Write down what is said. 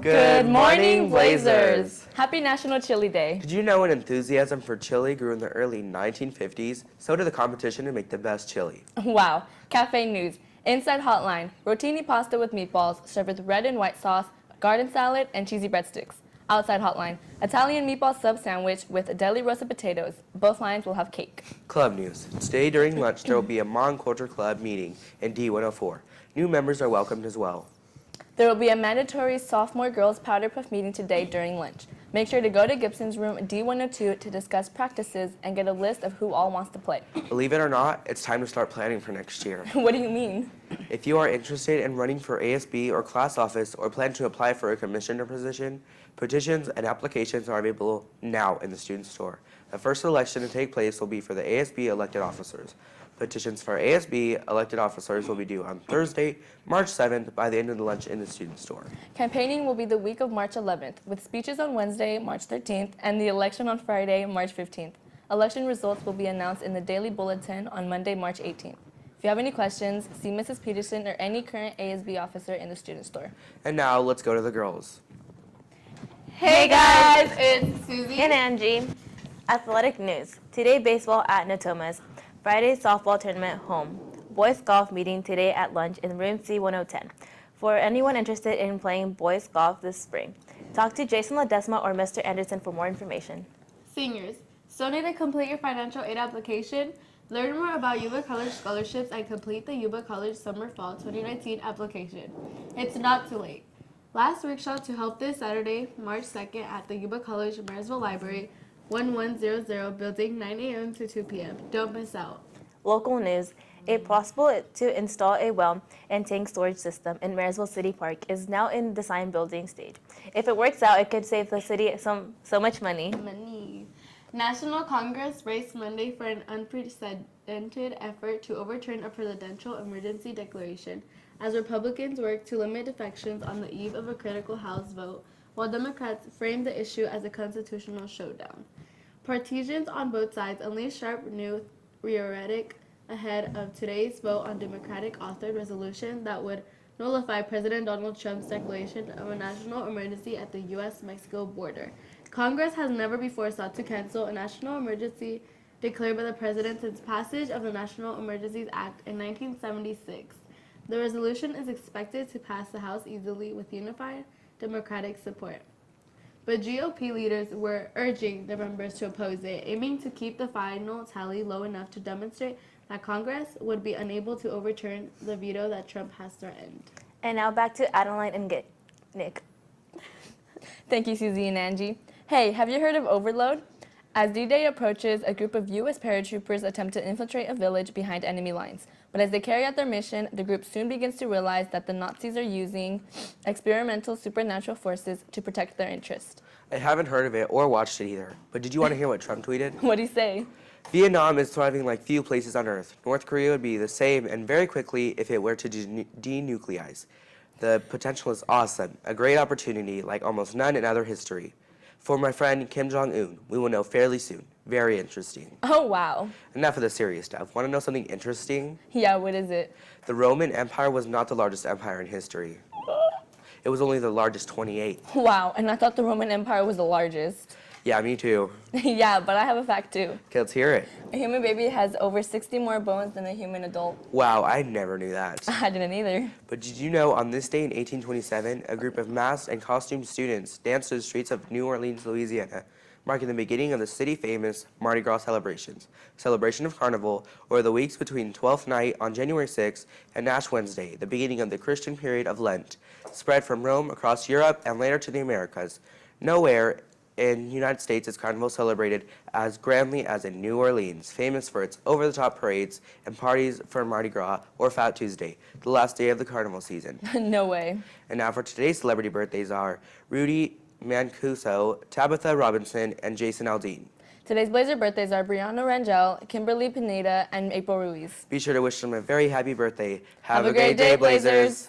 Good morning, Blazers! Happy National Chili Day. Did you know an enthusiasm for chili grew in the early 1950s? So did the competition to make the best chili. Wow. Cafe news. Inside Hotline. Rotini pasta with meatballs served with red and white sauce, garden salad, and cheesy breadsticks. Outside Hotline. Italian meatball sub sandwich with deli roasted potatoes. Both lines will have cake. Club news. Today during lunch there will be a Mon Culture Club meeting in D104. New members are welcomed as well. There will be a mandatory sophomore girls powder puff meeting today during lunch. Make sure to go to Gibson's room D102 to discuss practices and get a list of who all wants to play. Believe it or not, it's time to start planning for next year. What do you mean? If you are interested in running for ASB or class office or plan to apply for a commissioner position, petitions and applications are available now in the student store. The first election to take place will be for the ASB elected officers. Petitions for ASB elected officers will be due on Thursday, March 7th by the end of the lunch in the student store. Campaigning will be the week of March 11th, with speeches on Wednesday, March 13th, and the election on Friday, March 15th. Election results will be announced in the Daily Bulletin on Monday, March 18th. If you have any questions, see Mrs. Peterson or any current ASB officer in the student store. And now, let's go to the girls. Hey guys, it's Susie and Angie. Athletic news. Today baseball at Natomas. Friday softball tournament home. Boys golf meeting today at lunch in room C1010. For anyone interested in playing boys golf this spring, talk to Jason Ledesma or Mr. Anderson for more information. Seniors, still need to complete your financial aid application? Learn more about Yuba College scholarships and complete the Yuba College Summer Fall 2019 application. It's not too late. Last workshop to help this Saturday, March 2nd at the Yuba College Marysville Library, 1100 building, 9 a.m. to 2 p.m. Don't miss out. Local news. It's possible to install a well and tank storage system in Marysville City Park is now in design building stage. If it works out, it could save the city so much money. National Congress raced Monday for an unprecedented effort to overturn a presidential emergency declaration as Republicans work to limit defections on the eve of a critical House vote, while Democrats framed the issue as a constitutional showdown. Partisans on both sides unleashed sharp new rhetoric ahead of today's vote on Democratic-authored resolution that would nullify President Donald Trump's declaration of a national emergency at the U.S.-Mexico border. Congress has never before sought to cancel a national emergency declared by the president since passage of the National Emergencies Act in 1976. The resolution is expected to pass the House easily with unified Democratic support. But GOP leaders were urging the members to oppose it, aiming to keep the final tally low enough to demonstrate that Congress would be unable to overturn the veto that Trump has threatened. And now back to Adeline and Nick. Thank you, Susie and Angie. Hey, have you heard of Overload? As D-Day approaches, a group of U.S. paratroopers attempt to infiltrate a village behind enemy lines. But as they carry out their mission, the group soon begins to realize that the Nazis are using experimental supernatural forces to protect their interest. I haven't heard of it or watched it either, but did you want to hear what Trump tweeted? What'd he say? Vietnam is thriving like few places on Earth. North Korea would be the same and very quickly if it were to denuclearize. The potential is awesome, a great opportunity like almost none in other history. For my friend Kim Jong-un, we will know fairly soon. Very interesting. Oh, wow. Enough of the serious stuff. Want to know something interesting? Yeah, what is it? The Roman Empire was not the largest empire in history. It was only the largest 28th. Wow, and I thought the Roman Empire was the largest. Yeah, me too. Yeah, but I have a fact too. Okay, let's hear it. A human baby has over 60 more bones than a human adult. Wow, I never knew that. I didn't either. But did you know on this day in 1827, a group of masked and costumed students danced to the streets of New Orleans, Louisiana, marking the beginning of the city-famous Mardi Gras celebrations, celebration of Carnival, or the weeks between Twelfth Night on January 6th and Ash Wednesday, the beginning of the Christian period of Lent, spread from Rome across Europe and later to the Americas. Nowhere in the United States is Carnival celebrated as grandly as in New Orleans, famous for its over-the-top parades and parties for Mardi Gras or Fat Tuesday, the last day of the Carnival season. No way. And now for today's celebrity birthdays are Rudy Mancuso, Tabitha Robinson, and Jason Aldean. Today's Blazer birthdays are Brianna Rangel, Kimberly Pineda, and April Ruiz. Be sure to wish them a very happy birthday. Have a great day, Blazers.